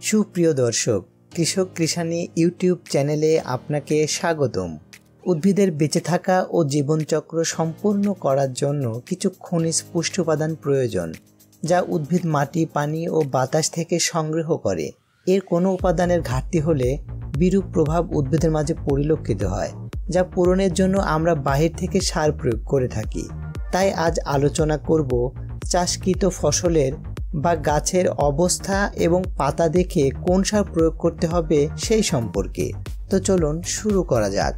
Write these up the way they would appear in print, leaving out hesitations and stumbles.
সুপ্রিয় দর্শক, কৃষক কৃষানি ইউটিউব চ্যানেলে আপনাকে স্বাগতম। উদ্ভিদের বেঁচে থাকা ও জীবনচক্র সম্পূর্ণ করার জন্য কিছু খনিজ পুষ্টি উপাদান প্রয়োজন, যা উদ্ভিদ মাটি, পানি ও বাতাস থেকে সংগ্রহ করে। এর কোনো উপাদানের ঘাটতি হলে বিরূপ প্রভাব উদ্ভিদের মাঝে পরিলক্ষিত হয়, যা পূরণের জন্য আমরা বাহির থেকে সার প্রয়োগ করে থাকি। তাই আজ আলোচনা করব চাষকৃত ফসলের বা গাছের অবস্থা এবং পাতা দেখে কোন সার প্রয়োগ করতে হবে সেই সম্পর্কে। তো চলুন শুরু করা যাক।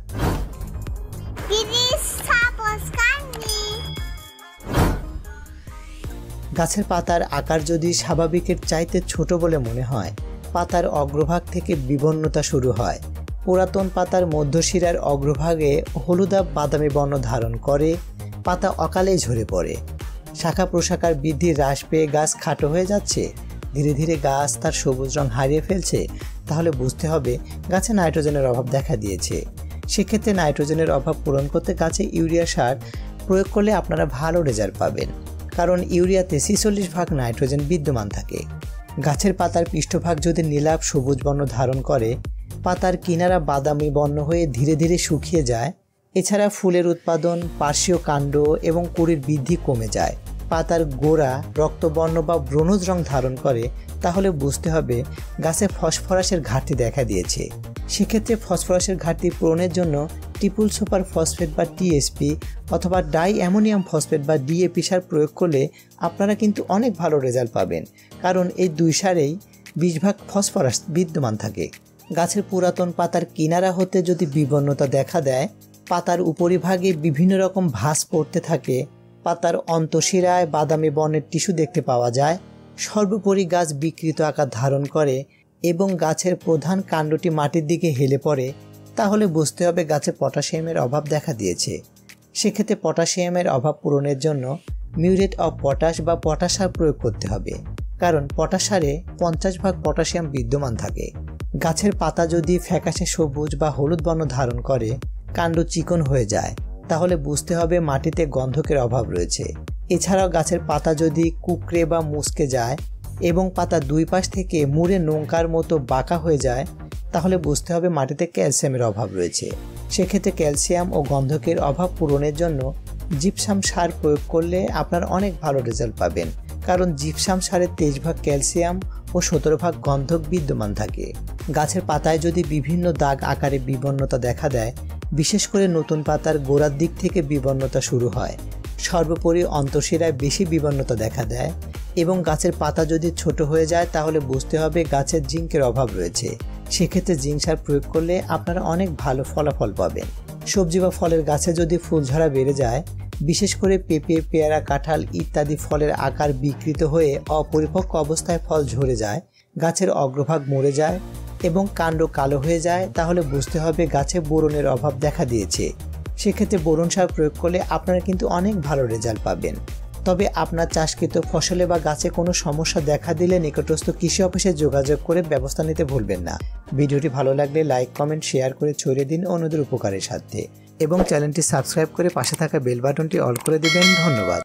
গাছের পাতার আকার যদি স্বাভাবিকের চাইতে ছোট বলে মনে হয়, পাতার অগ্রভাগ থেকে বিবর্ণতা শুরু হয়। পুরাতন পাতার মধ্যশিরার অগ্রভাগে হলুদাভ বাদামি বর্ণ ধারণ করে, পাতা অকালেই ঝরে পড়ে। শাখা প্রশাখার বৃদ্ধি হ্রাস পেয়ে গাছ খাটো হয়ে যাচ্ছে, ধীরে ধীরে গাছ তার সবুজ রং হারিয়ে ফেলছে, তাহলে বুঝতে হবে গাছে নাইট্রোজেনের অভাব দেখা দিয়েছে। সেক্ষেত্রে নাইট্রোজেনের অভাব পূরণ করতে গাছে ইউরিয়া সার প্রয়োগ করলে আপনারা ভালো রেজাল্ট পাবেন, কারণ ইউরিয়াতে 46% নাইট্রোজেন বিদ্যমান থাকে। গাছের পাতার পৃষ্ঠভাগ যদি নীলাভ সবুজ বর্ণ ধারণ করে, পাতার কিনারা বাদামি বর্ণ হয়ে ধীরে ধীরে শুকিয়ে যায়, এছাড়া ফুলের উৎপাদন, পার্শ্বীয় কাণ্ড এবং কুঁড়ির বৃদ্ধি কমে যায়, পাতার গোড়া রক্তবর্ণ বা ব্রোঞ্জ রং ধারণ করে, তাহলে বুঝতে হবে গাছে ফসফরাসের ঘাটতি দেখা দিয়েছে। সেক্ষেত্রে ফসফরাসের ঘাটতি পূরণের জন্য ট্রিপল সুপার ফসফেট বা টিএসপি অথবা ডাই অ্যামোনিয়াম ফসফেট বা ডিএপি সার প্রয়োগ করলে আপনারা কিন্তু অনেক ভালো রেজাল্ট পাবেন, কারণ এই দুই সারেই 20% ফসফরাস বিদ্যমান থাকে। গাছের পুরাতন পাতার কিনারা হতে যদি বিবর্ণতা দেখা দেয়, পাতার উপরিভাগে বিভিন্ন রকম ভাঁজ পড়তে থাকে, পাতার অন্তঃশিরায় বাদামি বর্ণের টিস্যু দেখতে পাওয়া যায়, সর্বোপরি গাছ বিকৃত আকার ধারণ করে এবং গাছের প্রধান কাণ্ডটি মাটির দিকে হেলে পড়ে, তাহলে বুঝতে হবে গাছে পটাশিয়ামের অভাব দেখা দিয়েছে। সেক্ষেত্রে পটাশিয়ামের অভাব পূরণের জন্য মিউরেট অফ পটাশ বা পটাশ সার প্রয়োগ করতে হবে, কারণ পটাশ সারে 50% পটাশিয়াম বিদ্যমান থাকে। গাছের পাতা যদি ফ্যাকাশে সবুজ বা হলুদ বর্ণ ধারণ করে, কাণ্ড চিকন হয়ে যায়, তাহলে বুঝতে হবে মাটিতে গন্ধকের অভাব রয়েছে। এছাড়াও গাছের পাতা যদি কুঁকড়ে বা মুচকে যায় এবং পাতা দুই পাশ থেকে মুড়ে নৌকার মতো বাঁকা হয়ে যায়, তাহলে বুঝতে হবে মাটিতে ক্যালসিয়ামের অভাব রয়েছে। সেক্ষেত্রে ক্যালসিয়াম ও গন্ধকের অভাব পূরণের জন্য জিপসাম সার প্রয়োগ করলে আপনার অনেক ভালো রেজাল্ট পাবেন, কারণ জিপসাম সারে 23% ক্যালসিয়াম ও 17% গন্ধক বিদ্যমান থাকে। গাছের পাতায় যদি বিভিন্ন দাগ আকারে বিবর্ণতা দেখা দেয়, বিশেষ করে নতুন পাতার গোড়ার দিক থেকে বিবর্ণতা শুরু হয়, সর্বোপরি অন্তঃশিরায় বেশি বিবর্ণতা দেখা দেয় এবং গাছের পাতা যদি ছোট হয়ে যায়, তাহলে বুঝতে হবে গাছের জিঙ্কের অভাব রয়েছে। সেক্ষেত্রে জিঙ্ক সার প্রয়োগ করলে আপনারা অনেক ভালো ফলাফল পাবেন। সবজি বা ফলের গাছে যদি ফুলঝরা বেড়ে যায়, বিশেষ করে পেঁপে, পেয়ারা, কাঁঠাল ইত্যাদি ফলের আকার বিকৃত হয়ে অপরিপক্ক অবস্থায় ফল ঝরে যায়, গাছের অগ্রভাগ মরে যায় এবং কাণ্ড কালো হয়ে যায়, তাহলে বুঝতে হবে গাছে বোরনের অভাব দেখা দিয়েছে। সেক্ষেত্রে বোরন সার প্রয়োগ করলে আপনারা কিন্তু অনেক ভালো রেজাল্ট পাবেন। তবে আপনার চাষকৃত ফসলে বা গাছে কোনো সমস্যা দেখা দিলে নিকটস্থ কৃষি অফিসে যোগাযোগ করে ব্যবস্থা নিতে ভুলবেন না। ভিডিওটি ভালো লাগলে লাইক, কমেন্ট, শেয়ার করে ছড়িয়ে দিন অন্যদের উপকারের সাথে এবং চ্যানেলটি সাবস্ক্রাইব করে পাশে থাকা বেল বাটনটি অল করে দেবেন। ধন্যবাদ।